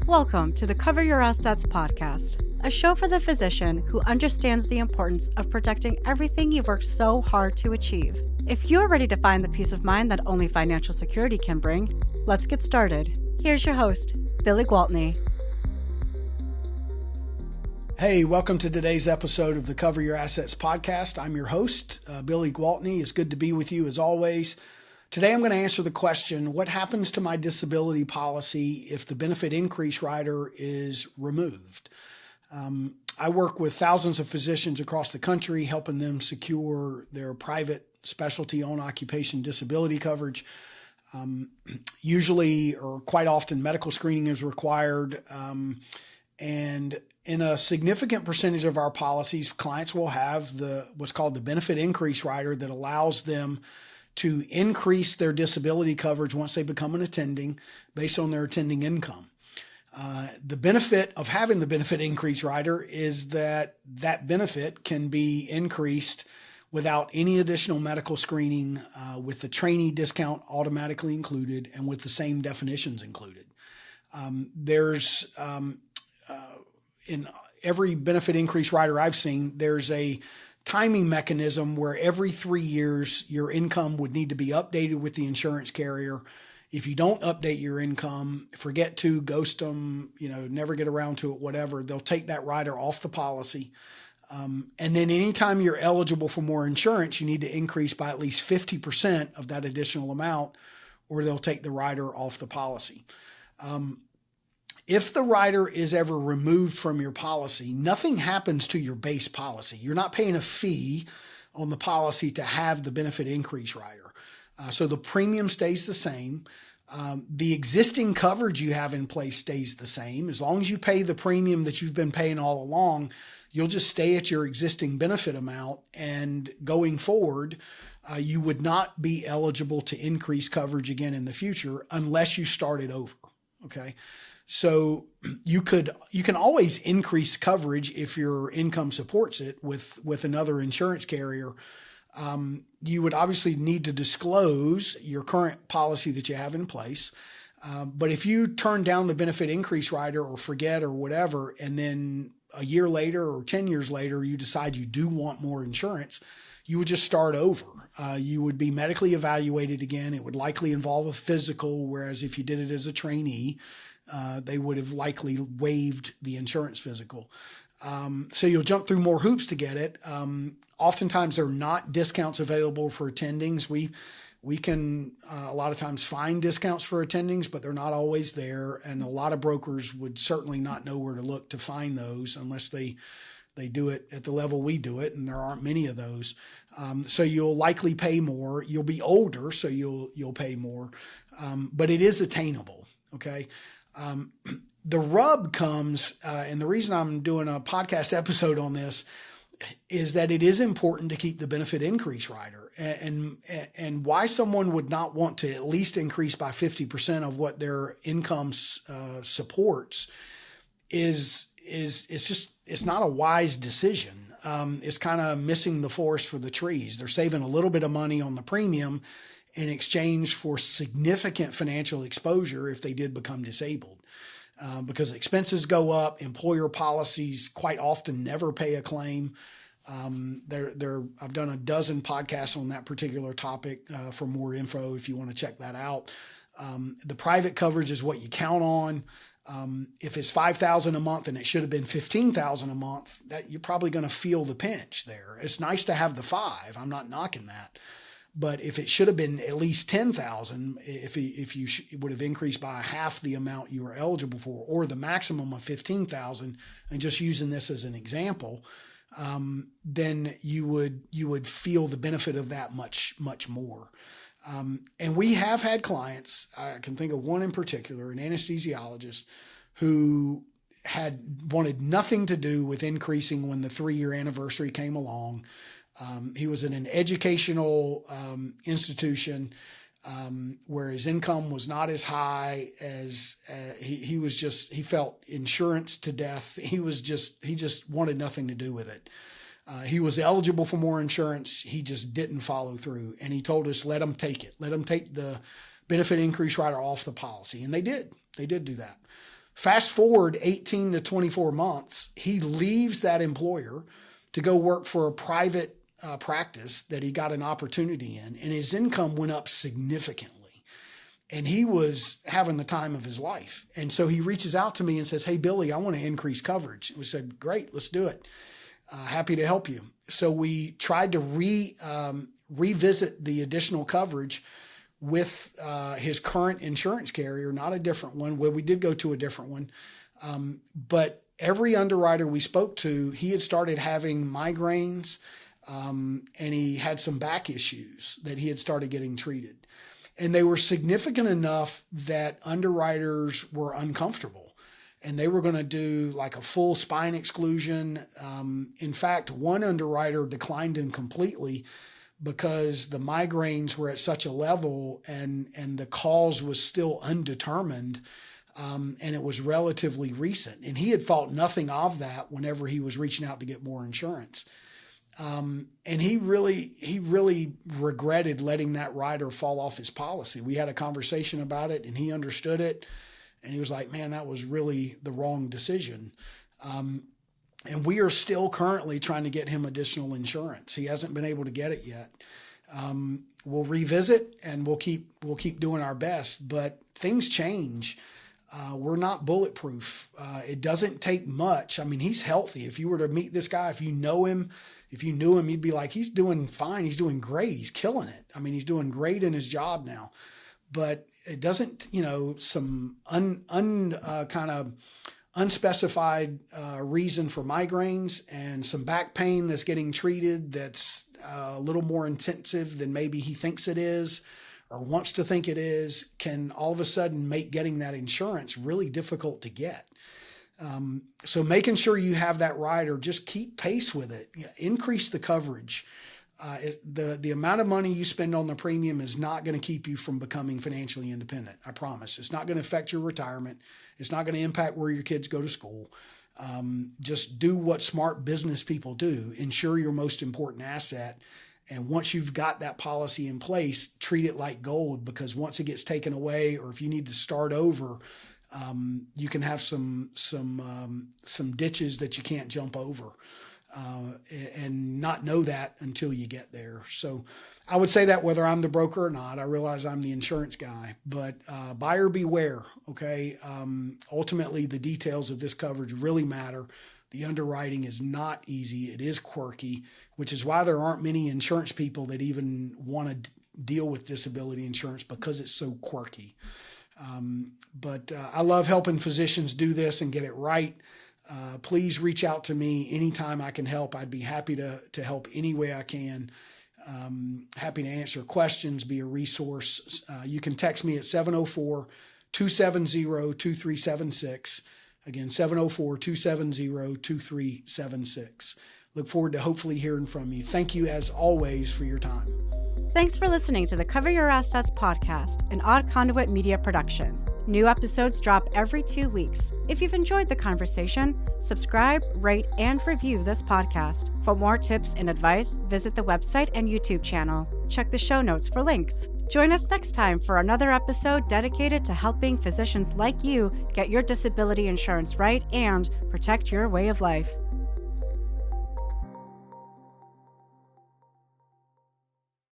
Welcome to the Cover Your Assets podcast, a show for the physician who understands the importance of protecting everything you've worked so hard to achieve. If you're ready to find the peace of mind that only financial security can bring, let's get started. Here's your host, Billy Gwaltney. Hey, welcome to today's episode of the Cover Your Assets podcast. I'm your host, Billy Gwaltney. It's good to be with you as always. Today, I'm going to answer the question, what happens to my disability policy if the benefit increase rider is removed? I work with thousands of physicians across the country, helping them secure their private specialty on occupation disability coverage. Usually, or quite often, medical screening is required. And in a significant percentage of our policies, clients will have what's called the benefit increase rider that allows them to increase their disability coverage once they become an attending based on their attending income. The benefit of having the benefit increase rider is that benefit can be increased without any additional medical screening, with the trainee discount automatically included and with the same definitions included. In every benefit increase rider I've seen, there's a timing mechanism where every 3 years your income would need to be updated with the insurance carrier. If you don't update your income, forget to, ghost them, never get around to it, whatever, they'll take that rider off the policy. And then anytime you're eligible for more insurance, you need to increase by at least 50% of that additional amount, or they'll take the rider off the policy. If the rider is ever removed from your policy, nothing happens to your base policy. You're not paying a fee on the policy to have the benefit increase rider. So the premium stays the same. The existing coverage you have in place stays the same. As long as you pay the premium that you've been paying all along, you'll just stay at your existing benefit amount. And going forward, you would not be eligible to increase coverage again in the future unless you started over. Okay. So you can always increase coverage if your income supports it with another insurance carrier. You would obviously need to disclose your current policy that you have in place. But if you turn down the benefit increase rider or forget or whatever, and then a year later or 10 years later, you decide you do want more insurance, you would just start over. You would be medically evaluated again. It would likely involve a physical, whereas if you did it as a trainee, they would have likely waived the insurance physical. So you'll jump through more hoops to get it. Oftentimes there are not discounts available for attendings. We can a lot of times find discounts for attendings, but they're not always there. And a lot of brokers would certainly not know where to look to find those unless they do it at the level we do it, and there aren't many of those. So you'll likely pay more. You'll be older, so you'll pay more. But it is attainable. Okay. The rub comes, and the reason I'm doing a podcast episode on this is that it is important to keep the benefit increase rider, and why someone would not want to at least increase by 50% of what their income supports is it's not a wise decision. It's kind of missing the forest for the trees. They're saving a little bit of money on the premium in exchange for significant financial exposure if they did become disabled. Because expenses go up, employer policies quite often never pay a claim. I've done a dozen podcasts on that particular topic for more info if you want to check that out. The private coverage is what you count on. If it's $5,000 a month and it should have been $15,000 a month, that you're probably going to feel the pinch there. It's nice to have the $5,000. I'm not knocking that. But if it should have been at least $10,000, if you would have increased by half the amount you were eligible for, or the maximum of $15,000, and just using this as an example, then you would feel the benefit of that much more. And we have had clients. I can think of one in particular, an anesthesiologist, who had wanted nothing to do with increasing when the 3-year anniversary came along. He was in an educational institution where his income was not as high as he felt insurance to death. He just wanted nothing to do with it. He was eligible for more insurance. He just didn't follow through. And he told us, let him take it. Let him take the benefit increase rider off the policy. And they did. They did do that. Fast forward 18 to 24 months, he leaves that employer to go work for a private practice that he got an opportunity in, and his income went up significantly. And he was having the time of his life. And so he reaches out to me and says, "Hey, Billy, I want to increase coverage." And we said, "Great, let's do it. Happy to help you." So we tried to revisit the additional coverage with his current insurance carrier, not a different one. Well, we did go to a different one. But every underwriter we spoke to, he had started having migraines, and he had some back issues that he had started getting treated. And they were significant enough that underwriters were uncomfortable, and they were going to do like a full spine exclusion. In fact, one underwriter declined him completely because the migraines were at such a level and the cause was still undetermined, and it was relatively recent. And he had thought nothing of that whenever he was reaching out to get more insurance. And he really regretted letting that rider fall off his policy. We had a conversation about it, and he understood it. And he was like, "Man, that was really the wrong decision." And we are still currently trying to get him additional insurance. He hasn't been able to get it yet. We'll revisit, and we'll keep doing our best, but things change. We're not bulletproof. It doesn't take much. I mean, he's healthy. If you were to meet this guy, if you knew him, you'd be like, "He's doing fine. He's doing great. He's killing it." I mean, he's doing great in his job now, but it doesn't, some kind of unspecified reason for migraines and some back pain that's getting treated that's a little more intensive than maybe he thinks it is or wants to think it is, can all of a sudden make getting that insurance really difficult to get. So making sure you have that rider, just keep pace with it. Increase the coverage. The amount of money you spend on the premium is not going to keep you from becoming financially independent. I promise. It's not going to affect your retirement. It's not going to impact where your kids go to school. Just do what smart business people do. Insure your most important asset. And once you've got that policy in place, treat it like gold, because once it gets taken away, or if you need to start over, you can have some ditches that you can't jump over, and not know that until you get there. So I would say that whether I'm the broker or not. I realize I'm the insurance guy, but buyer beware. Okay. Ultimately, the details of this coverage really matter. The underwriting is not easy. It is quirky, which is why there aren't many insurance people that even want to deal with disability insurance, because it's so quirky. But I love helping physicians do this and get it right. Please reach out to me anytime I can help. I'd be happy to help any way I can. Happy to answer questions, be a resource. You can text me at 704-270-2376. Again, 704-270-2376. Look forward to hopefully hearing from you. Thank you, as always, for your time. Thanks for listening to the Cover Your Assets podcast, an Odd Conduit Media production. New episodes drop every 2 weeks. If you've enjoyed the conversation, subscribe, rate, and review this podcast. For more tips and advice, visit the website and YouTube channel. Check the show notes for links. Join us next time for another episode dedicated to helping physicians like you get your disability insurance right and protect your way of life.